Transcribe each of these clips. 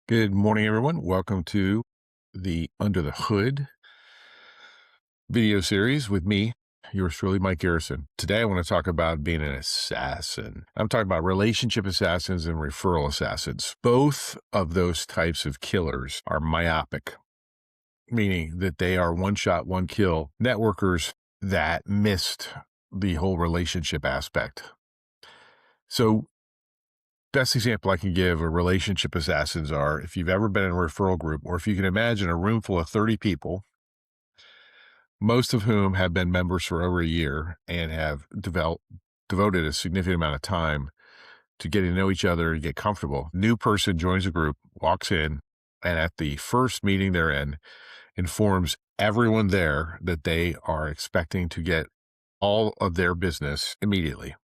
Good morning, everyone. Welcome to the Under the Hood video series with me, yours truly, Mike Garrison. Today, I want to talk about being an assassin. I'm talking about relationship assassins and referral assassins. Both of those types of killers are myopic, meaning that they are one shot, one kill networkers that missed the whole relationship aspect. So, best example I can give of relationship assassins are if you've ever been in a referral group, or if you can imagine a room full of 30 people, most of whom have been members for over a year and have devoted a significant amount of time to getting to know each other and get comfortable. New person joins a group, walks in, and at the first meeting they're in, informs everyone there that they are expecting to get all of their business immediately.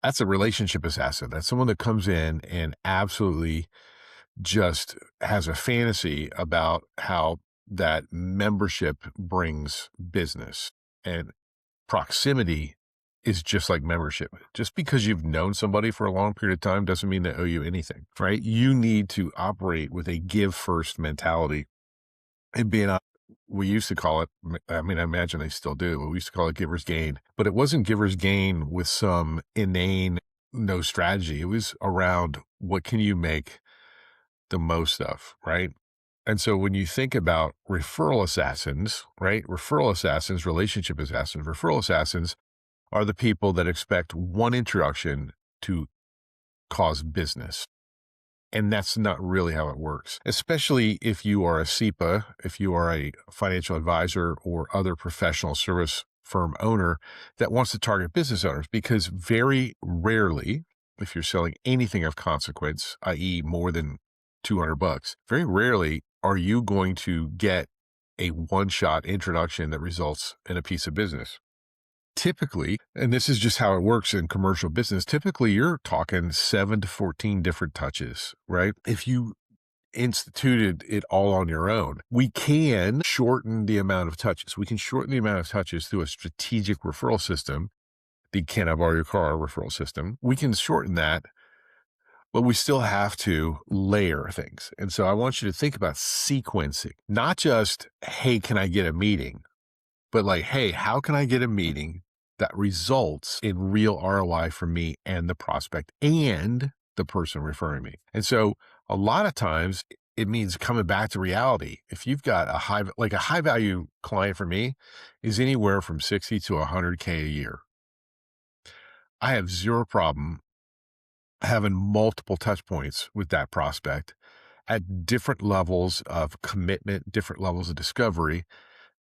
That's a relationship assassin. That's someone that comes in and absolutely just has a fantasy about how that membership brings business, and proximity is just like membership. Just because you've known somebody for a long period of time doesn't mean they owe you anything, right? You need to operate with a give first mentality and being a we used to call it, I mean, I imagine they still do, but we used to call it giver's gain. But it wasn't giver's gain with some inane, no strategy. It was around what can you make the most of, right? And so when you think about referral assassins, right? Referral assassins, relationship assassins, referral assassins are the people that expect one introduction to cause business. And that's not really how it works, especially if you are a CEPA, if you are a financial advisor or other professional service firm owner that wants to target business owners, because very rarely, if you're selling anything of consequence, i.e. more than $200, very rarely are you going to get a one-shot introduction that results in a piece of business. Typically, and this is just how it works in commercial business, typically you're talking 7 to 14 different touches, right? If you instituted it all on your own, we can shorten the amount of touches. We can shorten the amount of touches through a strategic referral system, the Can I Borrow Your Car referral system. We can shorten that, but we still have to layer things. And so I want you to think about sequencing, not just, hey, can I get a meeting? But like, hey, how can I get a meeting that results in real ROI for me and the prospect and the person referring me? And so a lot of times it means coming back to reality. If you've got a high value client for me is anywhere from 60 to 100K a year. I have zero problem having multiple touch points with that prospect at different levels of commitment, different levels of discovery,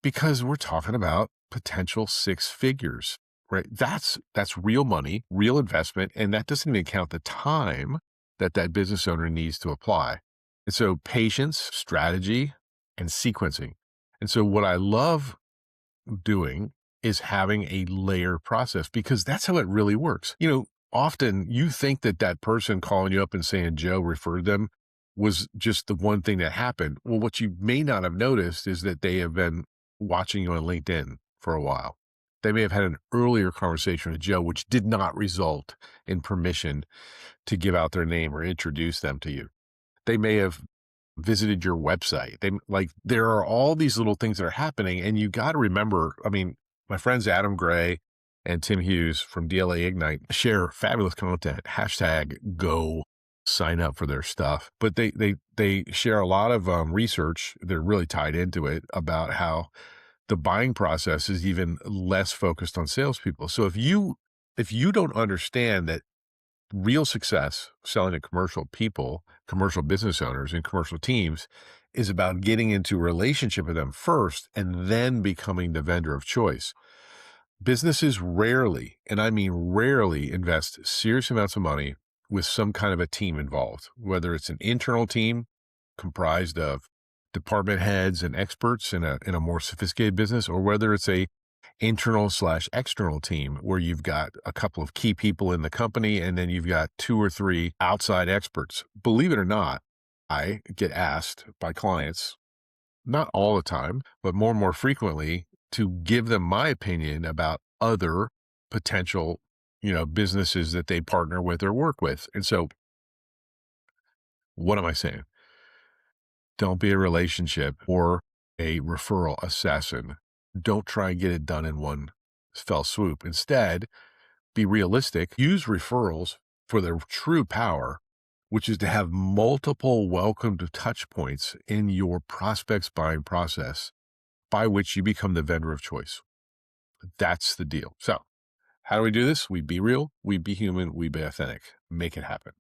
because we're talking about potential six figures, right? That's real money, real investment, and that doesn't even count the time that that business owner needs to apply. And so patience, strategy, and sequencing. And so what I love doing is having a layer process, because that's how it really works. Often you think that that person calling you up and saying Joe referred them was just the one thing that happened. Well, what you may not have noticed is that they have been watching you on LinkedIn for a while. They may have had an earlier conversation with Joe, which did not result in permission to give out their name or introduce them to you. They may have visited your website. There are all these little things that are happening, and you got to remember, I mean, my friends Adam Gray and Tim Hughes from DLA Ignite share fabulous content. #go sign up for their stuff. But they share a lot of research. They're really tied into it about how the buying process is even less focused on salespeople. So if you don't understand that real success selling to commercial people, commercial business owners, and commercial teams is about getting into a relationship with them first and then becoming the vendor of choice. Businesses rarely, and I mean rarely, invest serious amounts of money with some kind of a team involved, whether it's an internal team comprised of department heads and experts in a more sophisticated business, or whether it's a internal/external team where you've got a couple of key people in the company and then you've got 2 or 3 outside experts. Believe it or not, I get asked by clients, not all the time, but more and more frequently, to give them my opinion about other potential, businesses that they partner with or work with. And so what am I saying? Don't be a relationship or a referral assassin. Don't try and get it done in one fell swoop. Instead, be realistic. Use referrals for their true power, which is to have multiple welcomed touch points in your prospect's buying process by which you become the vendor of choice. That's the deal. So how do we do this? We be real, we be human, we be authentic. Make it happen.